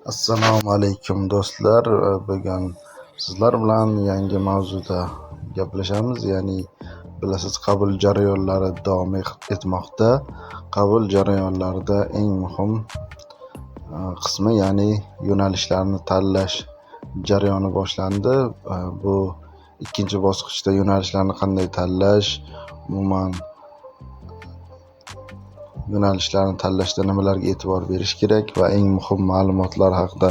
Assalomu alaykum do'stlar. Bugun sizlar bilan yangi mavzuda gaplashamiz. Ya'ni bilasiz, qabul jarayonlari davom etmoqda. Qabul jarayonlarida eng muhim qismi, ya'ni yo'nalishlarni tanlash jarayoni boshlandi. Bu ikkinchi bosqichda yo'nalishlarni qanday tanlash, umuman yo'nalishlarni tanlashda nimalarga e'tibor berish kerak va eng muhim ma'lumotlar haqida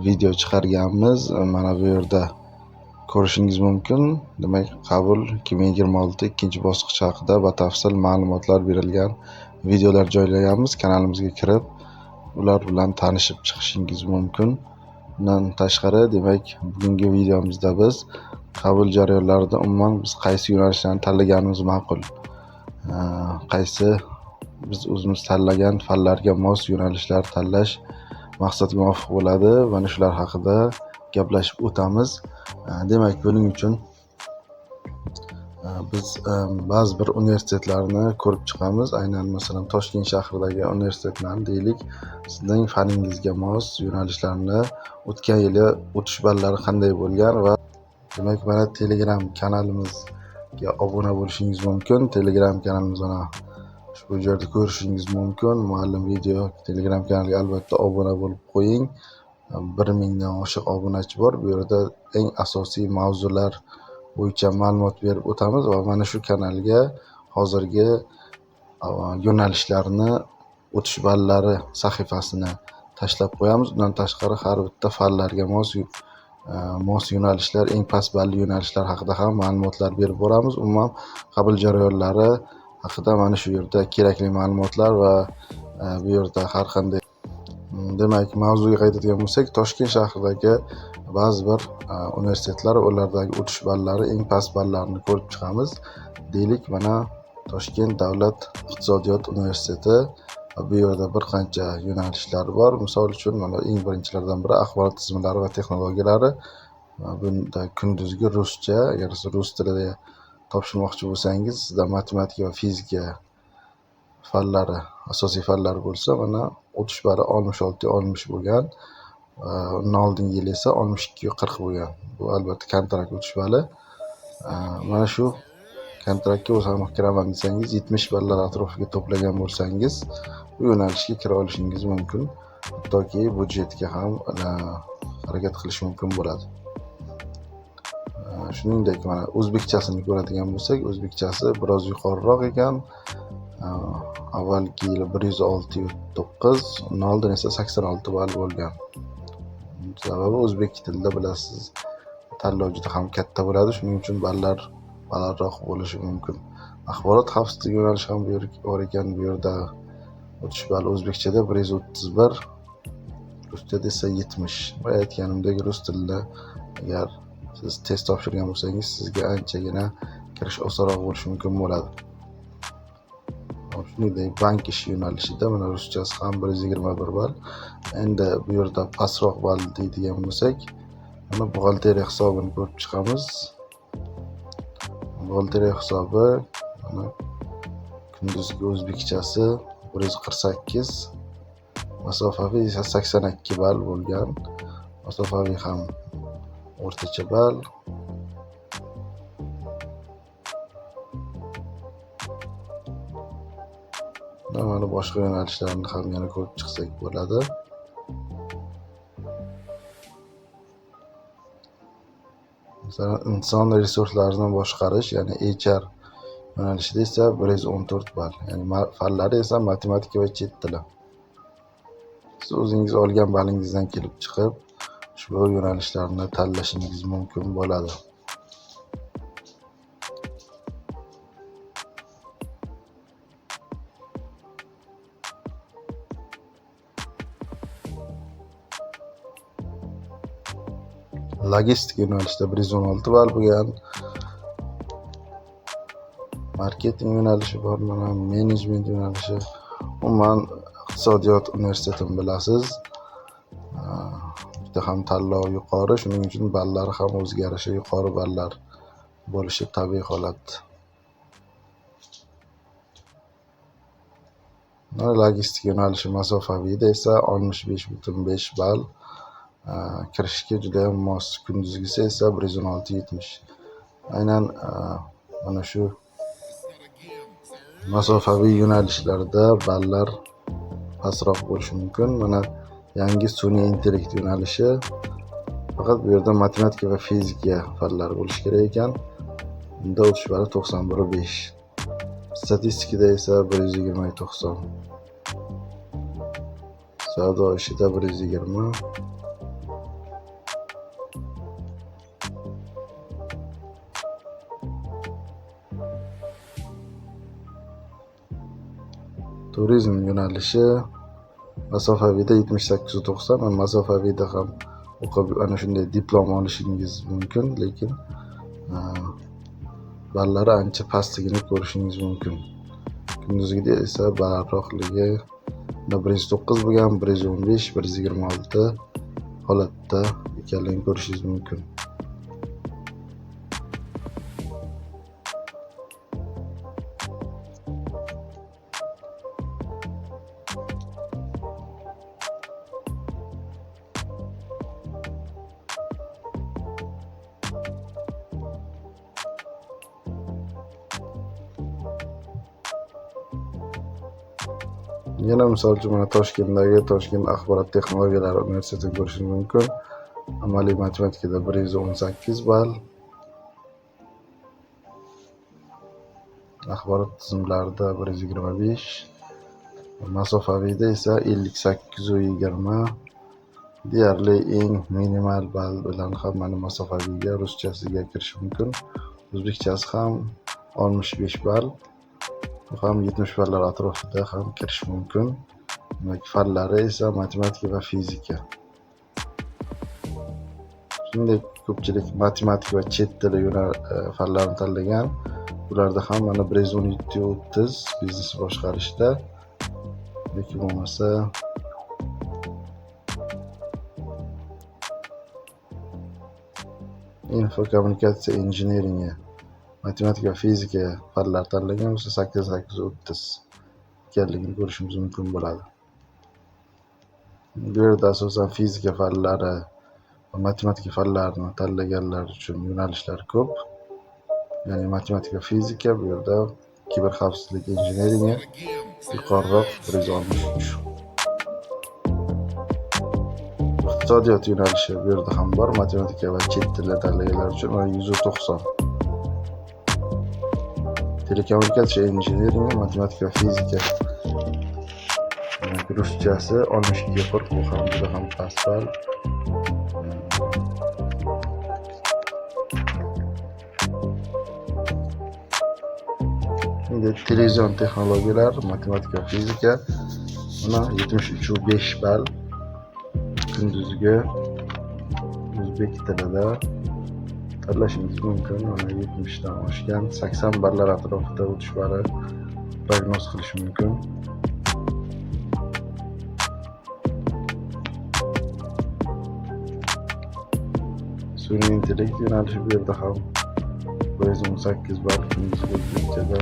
video chiqarganmiz. Mana bu yerda ko'rishingiz mumkin. Demak, qabul 2026 ikkinchi bosqich haqida batafsil ma'lumotlar berilgan videolar joylaganmiz. Kanalimizga kirib, ular bilan tanishib chiqishingiz mumkin. Bundan tashqari, demak, bugungi videomizda biz qabul jarayonlarida umuman biz qaysi yo'nalishlarni tanlaganimiz ma'qul, qaysi biz o'zimiz tanlagan fanlarga mos yo'nalishlar tanlash maqsadga muvofiq bo'ladi. Mana shular haqida gaplashib o'tamiz. Demak, buning uchun biz ba'zi bir universitetlarni ko'rib chiqamiz. Aynan masalan Toshkent shahridagi universitetlarni deylik, sizning faningizga mos yo'nalishlarni o'tgan yili o'tish ballari qanday bo'lgan va demak, mana Telegram kanalimizga obuna bo'lishingiz mumkin. Telegram kanalimiz mana bu yerda ko'rishingiz mumkin. Muallim video Telegram kanaliga albatta obuna bo'lib qo'ying. 1000 dan oshiq obunachi bor. Bu yerda eng asosiy mavzular bo'yicha ma'lumot berib o'tamiz va mana shu kanalga hozirgi yo'nalishlarni o'tish ballari sahifasini tashlab qo'yamiz. Undan tashqari har bitta fanlarga mos yo'nalishlar, eng past balli yo'nalishlar haqida ham ma'lumotlar berib boramiz. Umuman qabul jarayonlari haqida mana shu yerda kerakli ma'lumotlar va bu yerda har qanday. Demak, mavzuga qaytadigan bo'lsak, Toshkent shahridagi ba'zi bir universitetlar, ulardagi o'tish ballari, eng past ballarni ko'rib chiqamiz. Deylik, mana Toshkent davlat iqtisodiyot universiteti va bu yerda bir qancha yo'nalishlar bor. Misol uchun, mana eng birinchilardan biri axborot tizimlari va texnologiyalari. Bunda kunduzgi ruscha, agar siz rus tilida topshirmoqchi bo'lsangiz, sizda matematika va fizika fanlari, asosiy fanlar bo'lsa, mana o'tish bali 66-60 bo'lgan. Undan oldingi yil esa 62-40 bo'lgan. Bu albatta kontrakt o'tish bali. Mana shu kontraktga o'zim kiraman desangiz, 70 ballar atrofiga to'plagan bo'lsangiz, bu yo'nalishga kira olishingiz mumkin. Hattoki budjetga ham harakat qilish mumkin bo'ladi. Shuningdek, mana o'zbekchasini ko'radigan bo'lsak, o'zbekchasi biroz yuqoriroq ekan. Avvalgi yili 106.9, undan oldin esa 86 ball bo'lgan. Sababi o'zbek tilida bilasiz, tanlov juda ham katta bo'ladi, shuning uchun ballar balandroq bo'lishi mumkin. Axborot xavfsizligi yo'nalishi ham bor ekan. Bu yerda o'tish bali o'zbekchada 131, ruschada esa 70. Va aytganimdek, rus tilida agar siz test topshirgan bo'lsangiz, sizga anchagina kirish osonroq bo'lishi mumkin bo'ladi. Shuningdek, bank ishi yo'nalishida mana ruschasi ham 121 ball. Endi bu yerda pastroq ball deydigan bo'lsak, mana buxgalteriya hisobini ko'rib chiqamiz. Buxgalteriya hisobi mana kunduzgi o'zbekchasi 148, masofaviy esa 82 ball bo'lgan. Masofaviy ham o'rtacha ball. Mana boshqa yo'nalishlarni ham yana ko'rib chiqsak bo'ladi. Masalan, inson resurslarini boshqarish, ya'ni HR yo'nalishida esa 114 ball. Ya'ni fanlari esa matematika va chet tili. Siz o'zingiz olgan balingizdan kelib chiqib, ushbu yo'nalishlarni tanlashingiz mumkin bo'ladi. Logistika yo'nalishida 116 ball bo'lgan. Marketing yo'nalishi bor, mana menejment yo'nalishi. Umuman iqtisodiyot universitetini bilasiz. Juda ham tanlov yuqori, shuning uchun ballari ham o'zgarishi, yuqori ballar bo'lishi tabiiy holat. Logistika yo'nalishi masofaviyda esa 65.5 ball. kirishga juda ham mos. Kunduzgisi esa 116-70. Aynan mana shu masofaviy yo'nalishlarda ballar pastroq bo'lishi mumkin. Mana yangi sun'iy intellekt yo'nalishi faqat bu yerda matematika va fizika fanlari bo'lishi kerak ekan. Unda o'tish bali 91.5. Statistikada esa 120-90. Savdo ishida 120. Turizm yo'nalishi masofaviyda 78-90. Masofaviyda ham o'qib ana shunday diplom olishingiz mumkin, lekin ballari ancha pastligini ko'rishingiz mumkin. Kunduzgida esa balandroqligi 109 bo'lgan, 115, 126 holatda ekanligini ko'rishingiz mumkin. Yana misol uchun mana Toshkentdagi Toshkent axborot texnologiyalari universitetini ko'rishingiz mumkin. Amaliy matematikada 118 ball. Axborot tizimlarida 125. Masofaviyda esa 58-20. Deyarli eng minimal ball bilan ham mana masofaviyga ruschasiga kirish mumkin. O'zbekchasi ham 65 ball. Bu ham 70 ballar atrofida ham kirish mumkin. Demak, fanlari esa matematika va fizika. Shuningdek, ko'pchilik matematika va chet tili fanlarini tanlagan. Bularda ham mana 117-30 biznes boshqarishda yoki bo'lmasa info kommunikatsiya injineringi, matematika va fizika fanlar tanlagan bo'lsa 88-30 ekanligini ko'rishimiz mumkin bo'ladi. Bu yerda asosan fizika fanlari va matematika fanlarini tanlaganlar uchun yo'nalishlar ko'p. Ya'ni matematika, fizika, bu yerda kiber xavfsizlik injineringi yuqoriroq 163. Iqtisodiyot yo'nalishi bu yerda ham bor. Matematika va chet tili tanlaganlar uchun 190. Telekommunikatsiya injineringi, matematika va fizika. Ruschasi 62-40, bu ham juda ham past ball. Televizion texnologiyalar, matematika, fizika mana 73.5 ball. Kunduzgi o'zbek tilida tanlashingiz mumkin. Mana 70 dan oshgan 80 ballar atrofida o'tish bali prognoz qilish mumkin. Sun'iy intellekt yo'nalishi bu yerda ham 118 ball. Kunduzgi o'zbekchada,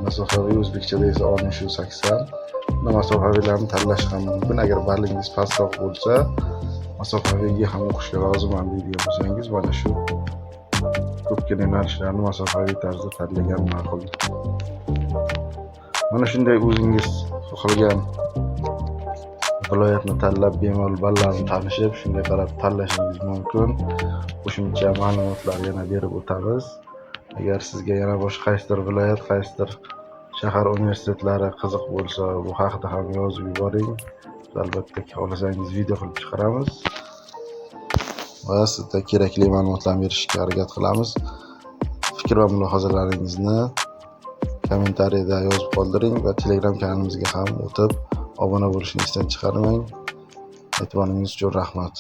masofaviy o'zbekchada esa 60-80. Masofaviylarni tanlash ham mumkin. Agar ballingiz pastroq bo'lsa, masofaviyga ham o'qishga roziman deydigan bo'lsangiz, mana shu ko'pgina yo'nalishlarni masofaviy tarzda tanlagan ma'qul. Mana shunday o'zingiz xohlagan viloyatni tanlab, bemalol ballarni tanishib, shunga qarab tanlashingiz mumkin. Qo'shimcha ma'lumotlar yana berib o'tamiz. Agar sizga yana boshqa qaysidir viloyat, qaysidir shahar universitetlari qiziq bo'lsa, bu haqida ham yozib yuboring. Albatta, xohlasangiz video qilib chiqaramiz va sizga kerakli ma'lumotlarni berishga harakat qilamiz. Fikr va mulohazalaringizni kommentariyada yozib qoldiring va Telegram kanalimizga ham o'tib obuna bo'lishni esdan chiqarmang. E'tiboringiz uchun rahmat.